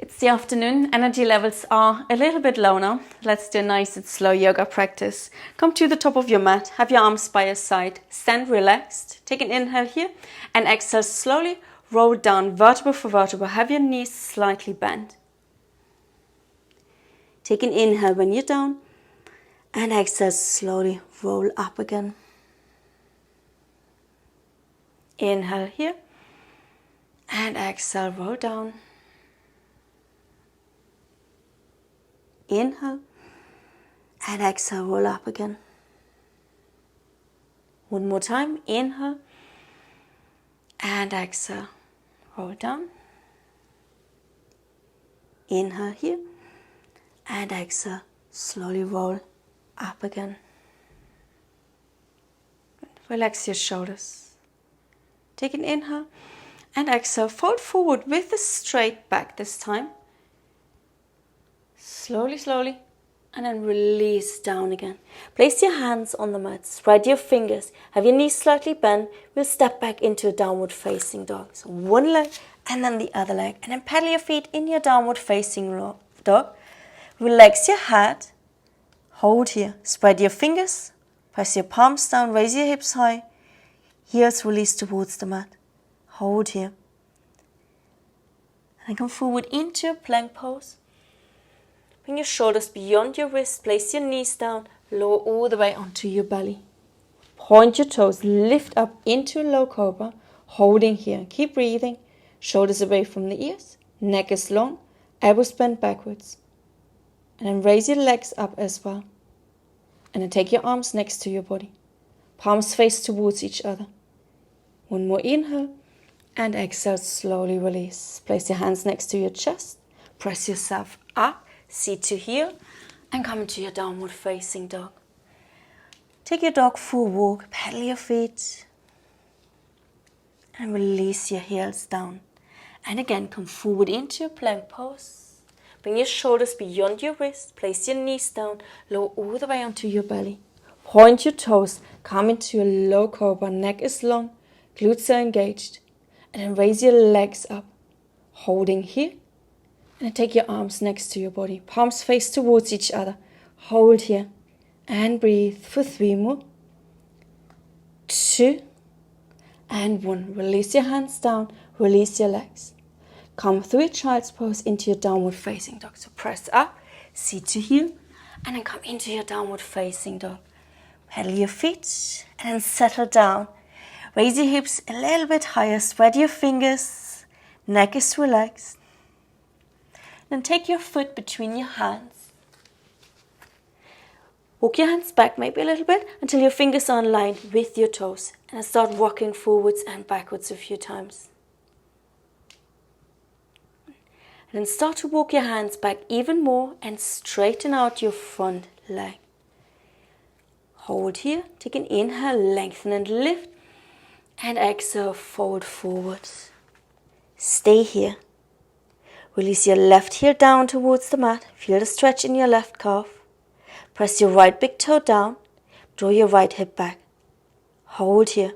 It's the afternoon, energy levels are a little bit low now. Let's do a nice and slow yoga practice. Come to the top of your mat, have your arms by your side, stand relaxed, take an inhale here and exhale slowly, roll down vertebra for vertebra, have your knees slightly bent. Take an inhale when you're down and exhale slowly, roll up again. Inhale here and exhale, roll down. Inhale and exhale, roll up again. One more time, inhale and exhale, roll down. Inhale here and exhale, slowly roll up again. Relax your shoulders. Take an inhale and exhale, fold forward with a straight back this time. Slowly, slowly, and then release down again. Place your hands on the mat, spread your fingers, have your knees slightly bent. We'll step back into a downward facing dog. So one leg and then the other leg. And then pedal your feet in your downward facing dog. Relax your head, hold here, spread your fingers, press your palms down, raise your hips high. Heels release towards the mat. Hold here. And then come forward into a plank pose. Bring your shoulders beyond your wrist, place your knees down, lower all the way onto your belly. Point your toes, lift up into a low cobra, holding here. Keep breathing, shoulders away from the ears, neck is long, elbows bent backwards. And then raise your legs up as well. And then take your arms next to your body. Palms face towards each other. One more inhale and exhale, slowly release. Place your hands next to your chest, press yourself up. Seat to heel and come into your downward facing dog. Take your dog for a walk, pedal your feet and release your heels down. And again, come forward into a plank pose. Bring your shoulders beyond your wrist, place your knees down, lower all the way onto your belly. Point your toes, come into a low cobra, neck is long, glutes are engaged. And then raise your legs up, holding here. And take your arms next to your body. Palms face towards each other. Hold here. And breathe for 3 more. 2. And 1. Release your hands down. Release your legs. Come through a child's pose into your downward facing dog. So press up. Seat to heel. And then come into your downward facing dog. Pedal your feet. And then settle down. Raise your hips a little bit higher. Spread your fingers. Neck is relaxed. Then take your foot between your hands. Walk your hands back maybe a little bit until your fingers are in line with your toes. And start rocking forwards and backwards a few times. And then start to walk your hands back even more and straighten out your front leg. Hold here. Take an inhale, lengthen and lift. And exhale, fold forward. Stay here. Release your left heel down towards the mat. Feel the stretch in your left calf. Press your right big toe down. Draw your right hip back. Hold here.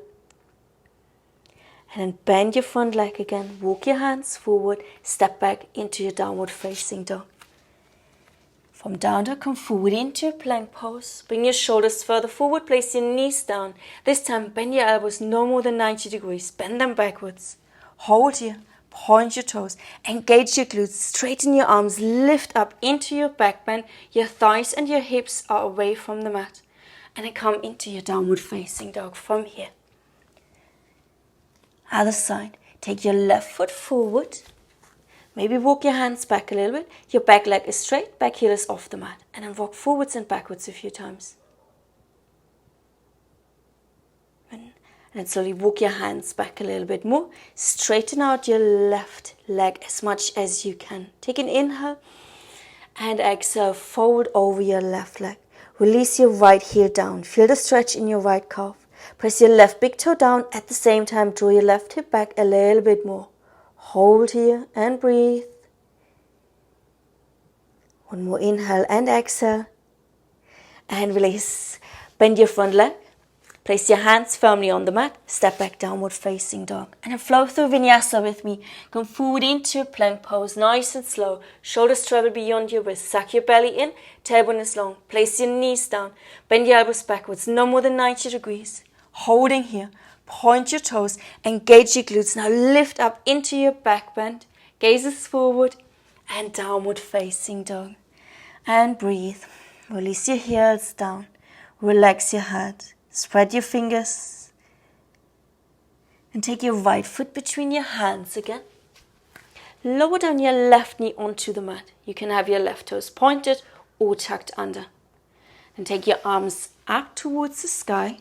And then bend your front leg again. Walk your hands forward. Step back into your downward facing dog. From down dog, come forward into a plank pose. Bring your shoulders further forward. Place your knees down. This time, bend your elbows no more than 90 degrees. Bend them backwards. Hold here. Point your toes, engage your glutes, straighten your arms, lift up into your back bend. Your thighs and your hips are away from the mat. And then come into your downward facing dog from here. Other side, take your left foot forward. Maybe walk your hands back a little bit. Your back leg is straight, back heel is off the mat. And then rock forwards and backwards a few times. And then slowly walk your hands back a little bit more. Straighten out your left leg as much as you can. Take an inhale and exhale. Fold over your left leg. Release your right heel down. Feel the stretch in your right calf. Press your left big toe down. At the same time, draw your left hip back a little bit more. Hold here and breathe. One more inhale and exhale. And release. Bend your front leg. Place your hands firmly on the mat. Step back, downward facing dog. And then flow through vinyasa with me. Come forward into a plank pose, nice and slow. Shoulders travel beyond your wrist. Suck your belly in, tailbone is long. Place your knees down. Bend your elbows backwards, no more than 90 degrees. Holding here. Point your toes, engage your glutes. Now lift up into your back bend. Gazes forward and downward facing dog. And breathe. Release your heels down. Relax your head. Spread your fingers. And take your right foot between your hands again. Lower down your left knee onto the mat. You can have your left toes pointed or tucked under. And take your arms up towards the sky.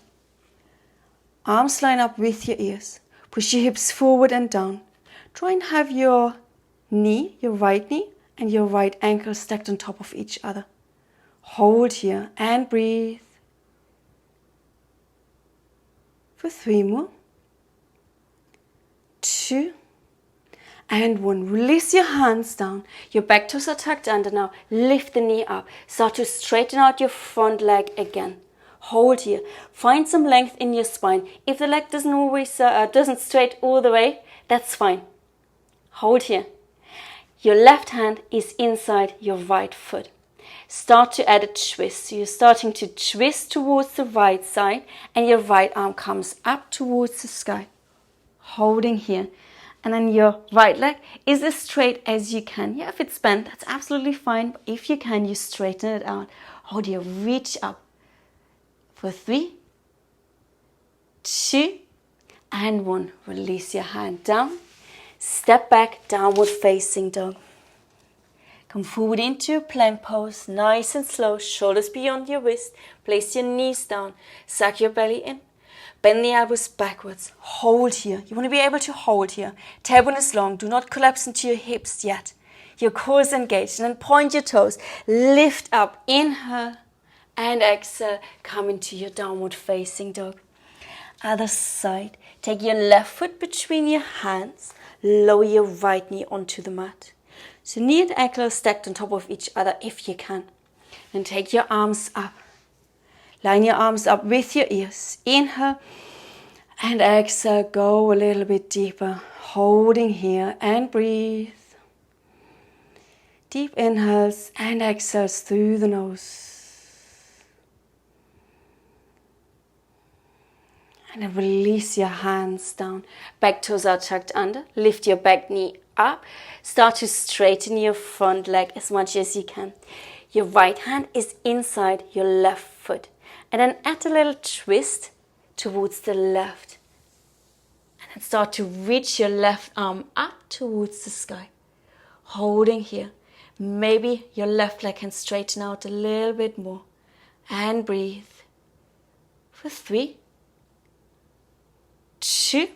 Arms line up with your ears. Push your hips forward and down. Try and have your knee, your right knee, and your right ankle stacked on top of each other. Hold here and breathe. For 3 more. 2 and 1. Release your hands down. Your back toes are tucked under now. Lift the knee up. Start to straighten out your front leg again. Hold here. Find some length in your spine. If the leg doesn't straight all the way, that's fine. Hold here. Your left hand is inside your right foot. Start to add a twist. So you're starting to twist towards the right side and your right arm comes up towards the sky. Holding here. And then your right leg is as straight as you can. Yeah, if it's bent, that's absolutely fine. But if you can, you straighten it out. Hold here. Reach up. For 3, 2, and 1. Release your hand down. Step back, downward facing dog. Come forward into a plank pose, nice and slow, shoulders beyond your wrist. Place your knees down, suck your belly in. Bend the elbows backwards, hold here. You want to be able to hold here. Tailbone is long, do not collapse into your hips yet. Your core is engaged, and then point your toes. Lift up, inhale, and exhale. Come into your downward facing dog. Other side, take your left foot between your hands. Lower your right knee onto the mat. So knee and ankle are stacked on top of each other if you can. And take your arms up. Line your arms up with your ears. Inhale and exhale. Go a little bit deeper. Holding here and breathe. Deep inhales and exhales through the nose. And then release your hands down. Back toes are tucked under. Lift your back knee up. Start to straighten your front leg as much as you can. Your right hand is inside your left foot. And then add a little twist towards the left. And then start to reach your left arm up towards the sky. Holding here. Maybe your left leg can straighten out a little bit more. And breathe. For 3, 2,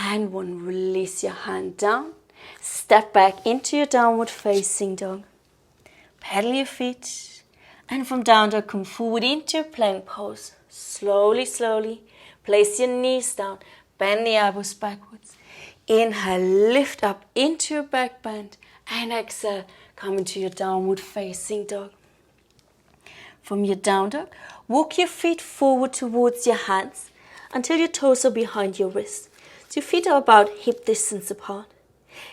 and 1. Release your hand down. Step back into your downward facing dog. Pedal your feet. And from down dog, come forward into a plank pose. Slowly, slowly. Place your knees down. Bend the elbows backwards. Inhale, lift up into your back bend. And exhale, come into your downward facing dog. From your down dog, walk your feet forward towards your hands until your toes are behind your wrists. So your feet are about hip distance apart.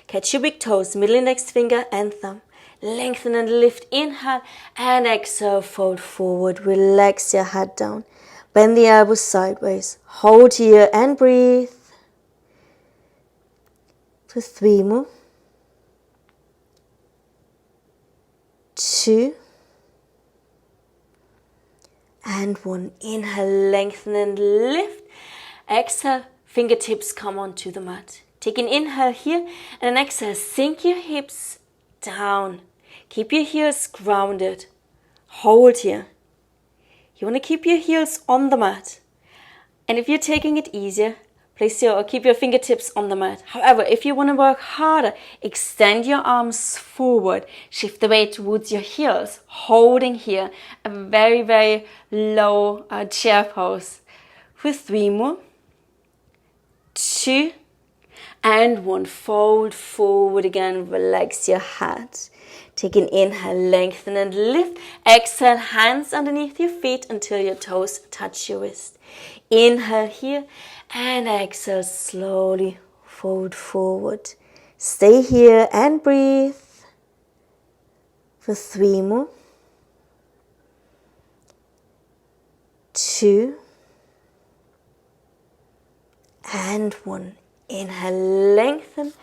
Catch your big toes, middle index finger and thumb. Lengthen and lift, inhale and exhale, fold forward. Relax your head down. Bend the elbows sideways. Hold here and breathe. For 3 more. 2 and 1. Inhale, lengthen and lift. Exhale, fingertips come onto the mat. Take an inhale here and an exhale. Sink your hips down. Keep your heels grounded. Hold here. You want to keep your heels on the mat. And if you're taking it easier, keep your fingertips on the mat. However, if you want to work harder, extend your arms forward. Shift the weight towards your heels. Holding here a very, very low chair pose. For 3 more. 2 and one. Fold forward again, relax your heart. Take an inhale, lengthen and lift. Exhale, hands underneath your feet until your toes touch your wrist. Inhale here and exhale, slowly fold forward. Stay here and breathe for 3 more. 2 and 1. Inhale, lengthen.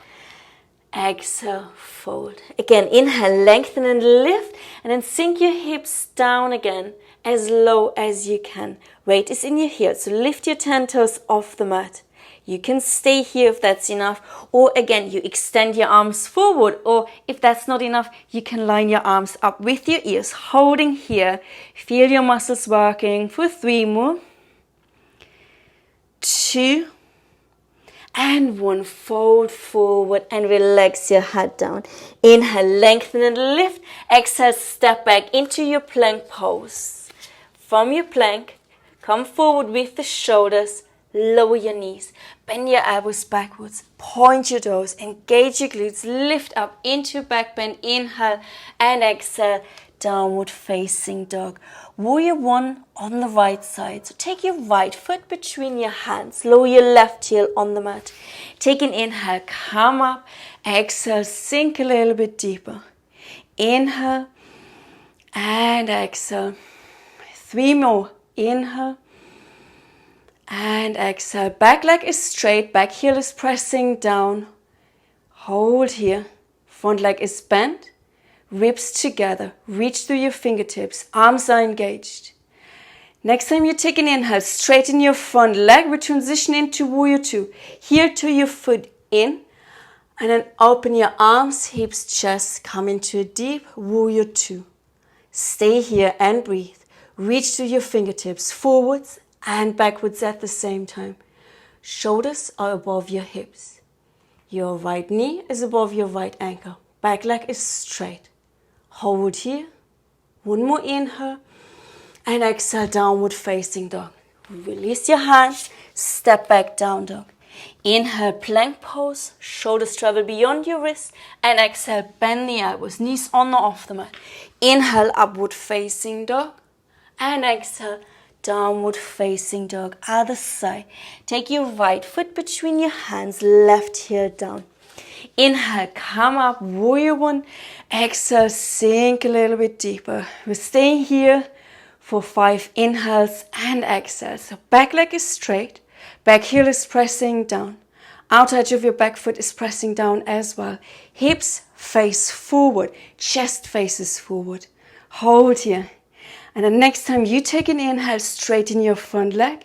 Exhale, fold. Again, inhale, lengthen and lift, and then sink your hips down again as low as you can. Weight is in your heels, so lift your 10 toes off the mat. You can stay here if that's enough, or again, you extend your arms forward, or if that's not enough, you can line your arms up with your ears, holding here. Feel your muscles working for 3 more. 2 and 1. Fold forward and relax your head down. Inhale, lengthen and lift. Exhale, step back into your plank pose. From your plank, come forward with the shoulders. Lower your knees, bend your elbows backwards, point your toes, engage your glutes, lift up into back bend, inhale and exhale, downward facing dog. Warrior 1 on the right side. So take your right foot between your hands, lower your left heel on the mat. Take an inhale, come up, exhale, sink a little bit deeper. Inhale and exhale. 3 more, inhale. And exhale, back leg is straight, back heel is pressing down. Hold here, front leg is bent, ribs together, reach through your fingertips, arms are engaged. Next time you take an inhale, straighten your front leg, we transition into Warrior 2. Here to your foot in, and then open your arms, hips, chest, come into a deep Warrior 2. Stay here and breathe. Reach through your fingertips, forwards and backwards at the same time. Shoulders are above your hips. Your right knee is above your right ankle. Back leg is straight. Hold here. 1 more inhale. And exhale, downward facing dog. Release your hands. Step back, down dog. Inhale, plank pose. Shoulders travel beyond your wrists. And exhale, bend the elbows. Knees on or off the mat. Inhale, upward facing dog. And exhale, downward facing dog, other side. Take your right foot between your hands, left heel down. Inhale, come up, Warrior 1. Exhale, sink a little bit deeper. We're staying here for 5 inhales and exhales. So back leg is straight, back heel is pressing down. Outer edge of your back foot is pressing down as well. Hips face forward, chest faces forward. Hold here. And the next time you take an inhale, straighten your front leg.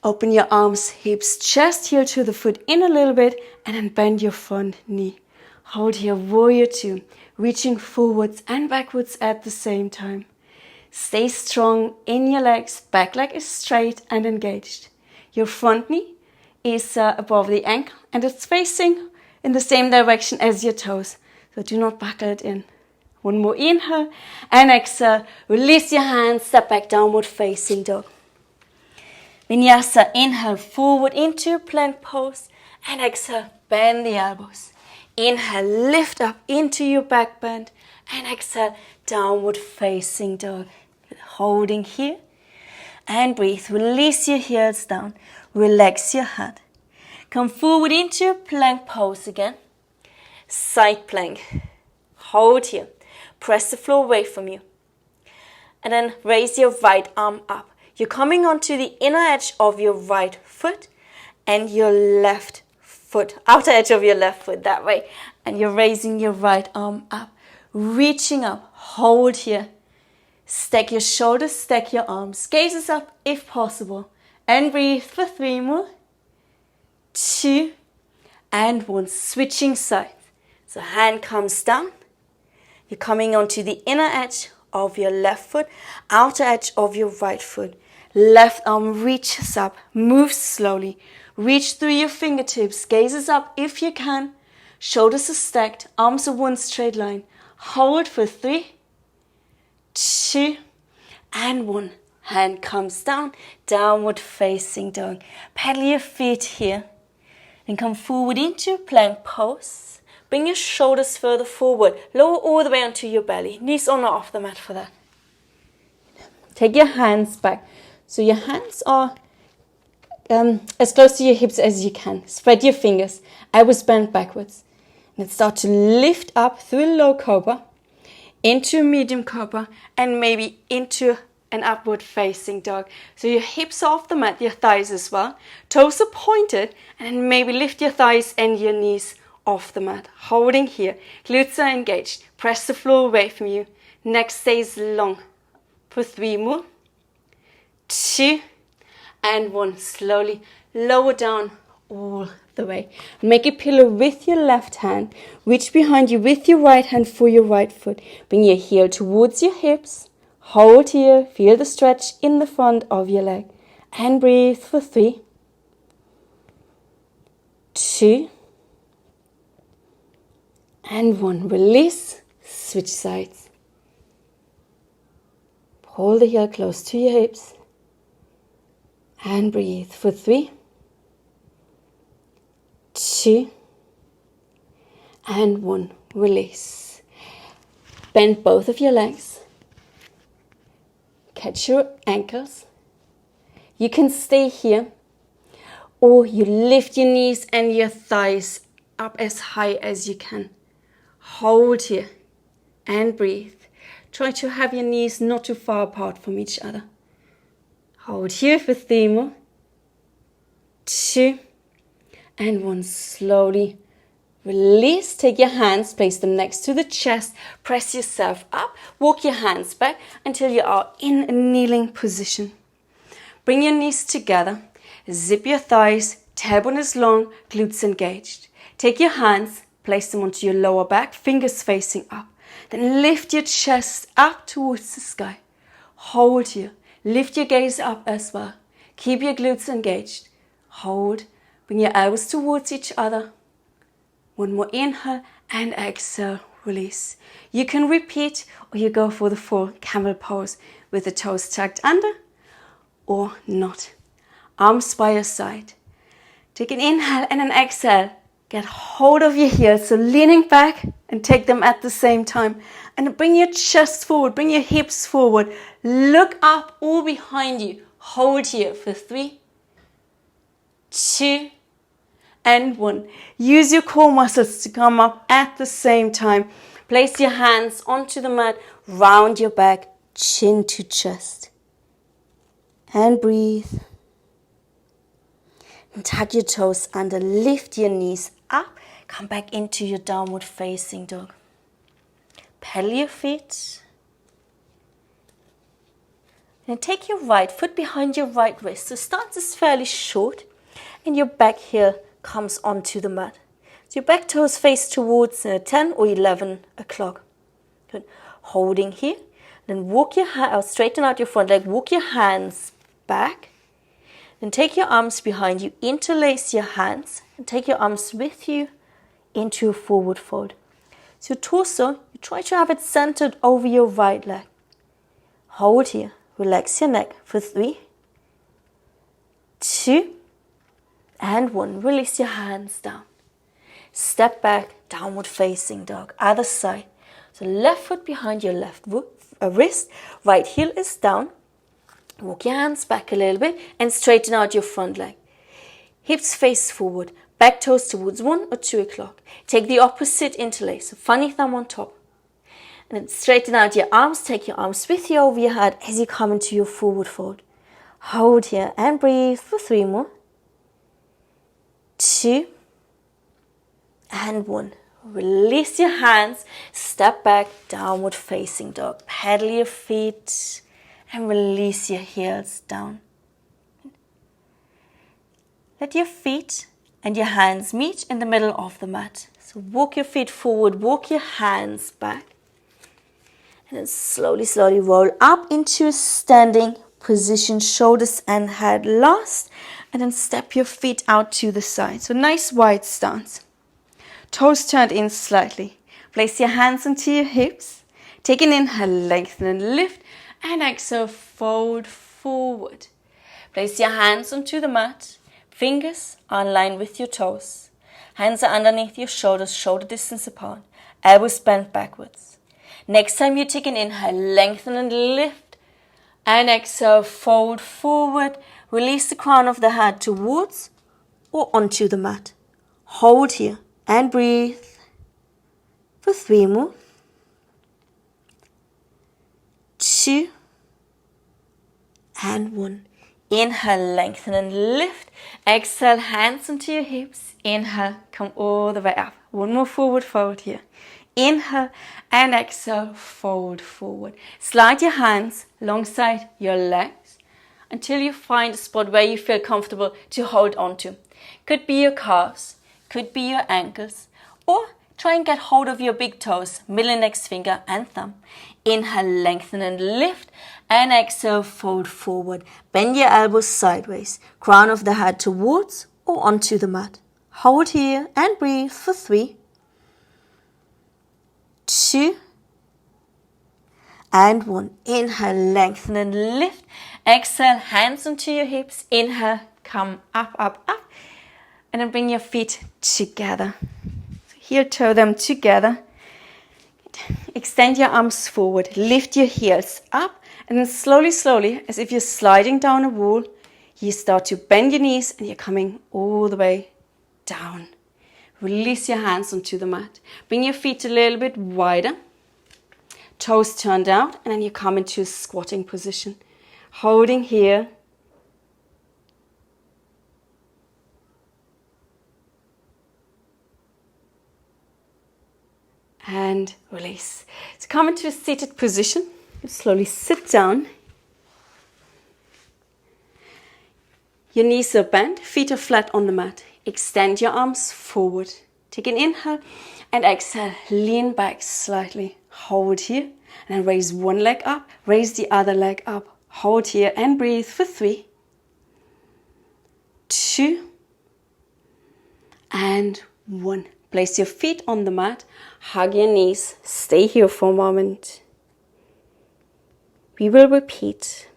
Open your arms, hips, chest, heel to the foot in a little bit, and then bend your front knee. Hold here, Warrior 2, reaching forwards and backwards at the same time. Stay strong in your legs, back leg is straight and engaged. Your front knee is above the ankle and it's facing in the same direction as your toes. So do not buckle it in. 1 more inhale and exhale. Release your hands, step back, downward facing dog. Vinyasa, inhale forward into plank pose and exhale, bend the elbows. Inhale, lift up into your back bend and exhale, downward facing dog. Holding here and breathe. Release your heels down. Relax your head. Come forward into plank pose again. Side plank. Hold here. Press the floor away from you. And then raise your right arm up. You're coming onto the inner edge of your right foot and your left foot, outer edge of your left foot that way. And you're raising your right arm up, reaching up, hold here. Stack your shoulders, stack your arms, gazes up if possible. And breathe for 3 more, 2, and 1. Switching sides. So hand comes down. You're coming onto the inner edge of your left foot, outer edge of your right foot. Left arm reaches up, move slowly. Reach through your fingertips, gazes up if you can. Shoulders are stacked, arms are one straight line. Hold for 3, 2, and 1. Hand comes down, downward facing dog. Pedal your feet here. Then come forward into plank pose. Bring your shoulders further forward. Lower all the way onto your belly. Knees on or off the mat for that. Take your hands back. So your hands are as close to your hips as you can. Spread your fingers. Elbows bend backwards. And start to lift up through a low cobra, into a medium cobra, and maybe into an upward facing dog. So your hips are off the mat, your thighs as well. Toes are pointed, and then maybe lift your thighs and your knees off the mat. Holding here. Glutes are engaged. Press the floor away from you. Neck stays long. For 3 more. 2 and 1. Slowly lower down all the way. Make a pillow with your left hand. Reach behind you with your right hand for your right foot. Bring your heel towards your hips. Hold here. Feel the stretch in the front of your leg. And breathe for 3, 2, and 1. Release. Switch sides. Pull the heel close to your hips. And breathe for 3, 2, and 1. Release. Bend both of your legs. Catch your ankles. You can stay here, or you lift your knees and your thighs up as high as you can. Hold here and breathe. Try to have your knees not too far apart from each other. Hold here for 3 more. 2 and 1. Slowly release. Take your hands, place them next to the chest. Press yourself up. Walk your hands back until you are in a kneeling position. Bring your knees together. Zip your thighs. Tailbone is long. Glutes engaged. Take your hands, place them onto your lower back. Fingers facing up. Then lift your chest up towards the sky. Hold here. Lift your gaze up as well. Keep your glutes engaged. Hold. Bring your elbows towards each other. 1 more inhale and exhale. Release. You can repeat or you go for the full camel pose with the toes tucked under or not. Arms by your side. Take an inhale and an exhale. Get hold of your heels, so leaning back and take them at the same time. And bring your chest forward, bring your hips forward. Look up or behind you. Hold here for 3, 2, and 1. Use your core muscles to come up at the same time. Place your hands onto the mat, round your back, chin to chest. And breathe. And tuck your toes under, lift your knees up. Come back into your downward facing dog. Pedal your feet. And take your right foot behind your right wrist. So stance is fairly short and your back heel comes onto the mat. So your back toes face towards 10 or 11 o'clock. Good. Holding here. Then walk your straighten out your front leg. Walk your hands back. Then take your arms behind you. Interlace your hands. And take your arms with you into a forward fold. So your torso, you try to have it centered over your right leg. Hold here. Relax your neck for 3, 2, and 1. Release your hands down. Step back, downward facing dog. Other side. So left foot behind your left wrist. Right heel is down. Walk your hands back a little bit and straighten out your front leg. Hips face forward. Back toes towards 1 or 2 o'clock. Take the opposite interlace. So funny thumb on top. And then straighten out your arms. Take your arms with you over your head as you come into your forward fold. Hold here and breathe for 3 more. 2 and 1. Release your hands. Step back, downward facing dog. Pedal your feet and release your heels down. Let your feet and your hands meet in the middle of the mat. So walk your feet forward, walk your hands back. And then slowly, slowly roll up into a standing position, shoulders and head last. And then step your feet out to the side. So nice wide stance. Toes turned in slightly. Place your hands onto your hips. Take an inhale, lengthen and lift. And exhale, fold forward. Place your hands onto the mat. Fingers are in line with your toes. Hands are underneath your shoulders, shoulder distance apart. Elbows bent backwards. Next time you take an inhale, lengthen and lift. And exhale, fold forward. Release the crown of the head towards or onto the mat. Hold here and breathe for 3 more. 2 and 1. Inhale, lengthen and lift. Exhale, hands onto your hips. Inhale, come all the way up. 1 more forward fold here. Inhale and exhale, fold forward. Slide your hands alongside your legs until you find a spot where you feel comfortable to hold on to. Could be your calves, could be your ankles, or try and get hold of your big toes, middle index finger and thumb. Inhale, lengthen and lift, and exhale, fold forward. Bend your elbows sideways, crown of the head towards or onto the mat. Hold here and breathe for 3, 2, and 1. Inhale, lengthen and lift. Exhale, hands onto your hips. Inhale, come up, up, up. And then bring your feet together. Heel toe them together. Extend your arms forward. Lift your heels up. And then slowly, slowly, as if you're sliding down a wall, you start to bend your knees and you're coming all the way down. Release your hands onto the mat. Bring your feet a little bit wider. Toes turned out, and then you come into a squatting position. Holding here. And release. So come into a seated position. You slowly sit down. Your knees are bent, feet are flat on the mat. Extend your arms forward. Take an inhale and exhale. Lean back slightly. Hold here and then raise one leg up. Raise the other leg up. Hold here and breathe for 3, 2, and 1. Place your feet on the mat. Hug your knees. Stay here for a moment. We will repeat.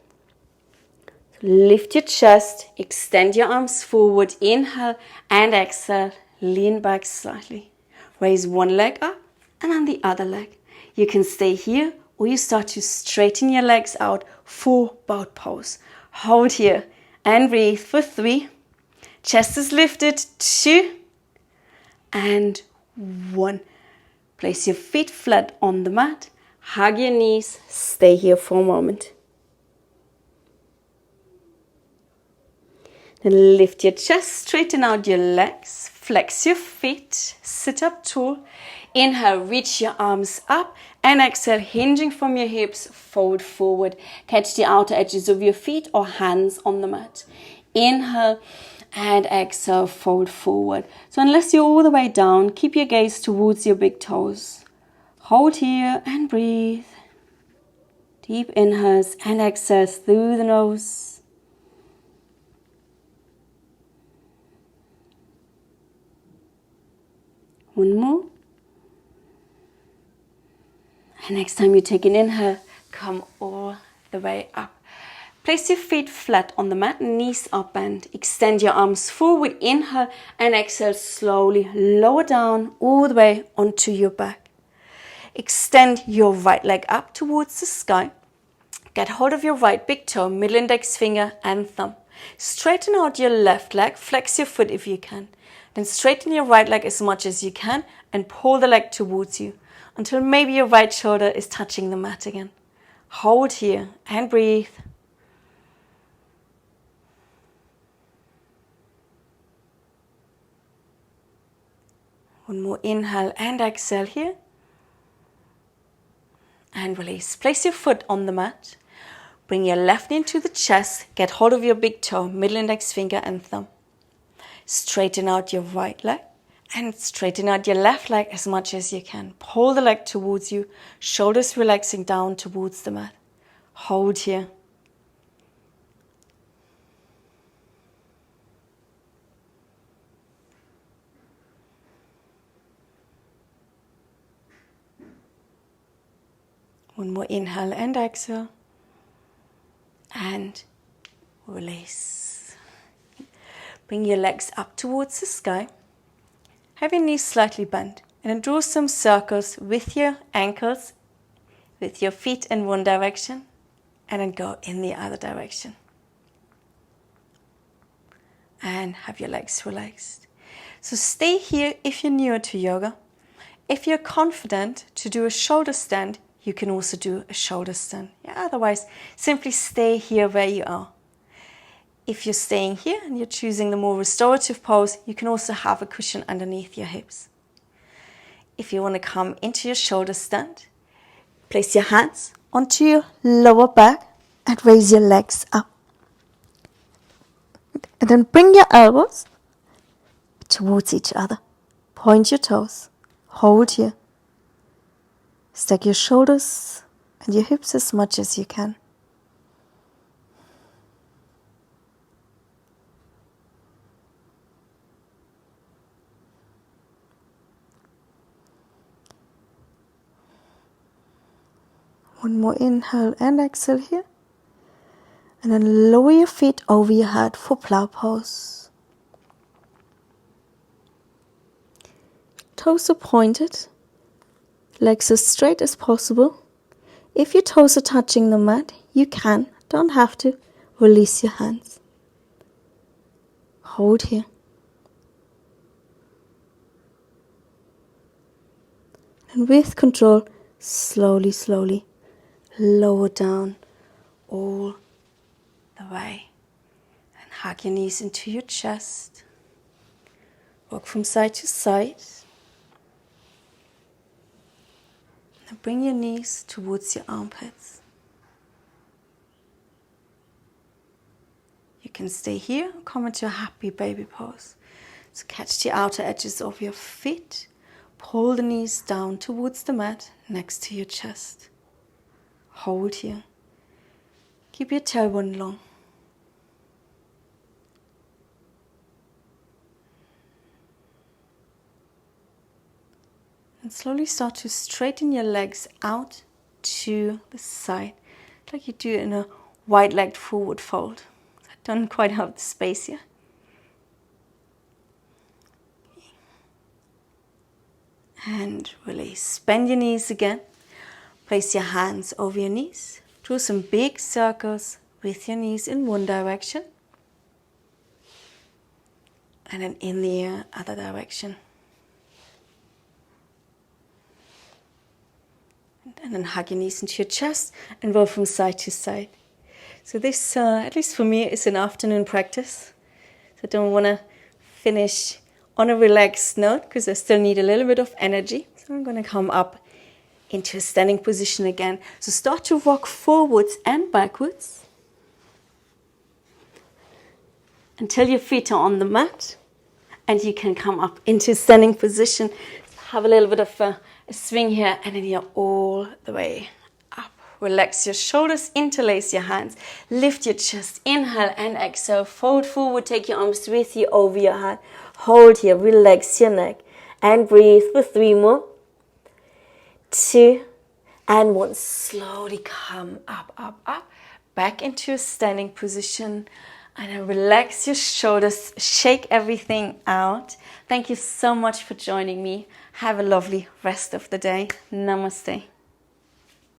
Lift your chest, extend your arms forward, inhale and exhale, lean back slightly. Raise one leg up and then the other leg. You can stay here or you start to straighten your legs out for boat pose. Hold here and breathe for 3. Chest is lifted, 2 and 1. Place your feet flat on the mat, hug your knees, stay here for a moment. Then lift your chest, straighten out your legs, flex your feet, sit up tall. Inhale, reach your arms up and exhale, hinging from your hips, fold forward. Catch the outer edges of your feet or hands on the mat. Inhale and exhale, fold forward. So unless you're all the way down, keep your gaze towards your big toes. Hold here and breathe. Deep inhales and exhales through the nose. One more. And next time you take an inhale, come all the way up. Place your feet flat on the mat, knees are bent. Extend your arms forward, inhale and exhale slowly. Lower down all the way onto your back. Extend your right leg up towards the sky. Get hold of your right big toe, middle index finger and thumb. Straighten out your left leg, flex your foot if you can. Then straighten your right leg as much as you can and pull the leg towards you until maybe your right shoulder is touching the mat again. Hold here and breathe. One more inhale and exhale here. And release. Place your foot on the mat. Bring your left knee to the chest. Get hold of your big toe, middle index finger and thumb. Straighten out your right leg and straighten out your left leg as much as you can. Pull the leg towards you, shoulders relaxing down towards the mat. Hold here. One more inhale and exhale. And release. Bring your legs up towards the sky. Have your knees slightly bent. And then draw some circles with your ankles, with your feet in one direction, and then go in the other direction. And have your legs relaxed. So stay here if you're newer to yoga. If you're confident to do a shoulder stand, you can also do a shoulder stand. Otherwise, simply stay here where you are. If you're staying here and you're choosing the more restorative pose, you can also have a cushion underneath your hips. If you want to come into your shoulder stand, place your hands onto your lower back and raise your legs up. And then bring your elbows towards each other. Point your toes. Hold here. Stack your shoulders and your hips as much as you can. One more inhale and exhale here. And then lower your feet over your head for plow pose. Toes are pointed. Legs as straight as possible. If your toes are touching the mat, you can, don't have to, release your hands. Hold here. And with control, slowly, lower down all the way. And hug your knees into your chest. Walk from side to side. And bring your knees towards your armpits. You can stay here or come into a happy baby pose. So catch the outer edges of your feet. Pull the knees down towards the mat next to your chest. Hold here. Keep your tailbone long. And slowly start to straighten your legs out to the side, like you do in a wide-legged forward fold. I don't quite have the space here. And release. Bend your knees again. Place your hands over your knees. Draw some big circles with your knees in one direction. And then in the other direction. And then hug your knees into your chest and roll from side to side. So this, at least for me, is an afternoon practice. So I don't want to finish on a relaxed note because I still need a little bit of energy. So I'm going to come up into a standing position again. So start to rock forwards and backwards until your feet are on the mat. And you can come up into a standing position. Have a little bit of a swing here, and then you're all the way up. Relax your shoulders, interlace your hands, lift your chest, inhale and exhale, fold forward, take your arms with you over your head, hold here, relax your neck, and breathe for 3 more, 2, and 1. Slowly come up, back into a standing position. And then relax your shoulders, shake everything out. Thank you so much for joining me. Have a lovely rest of the day. Namaste.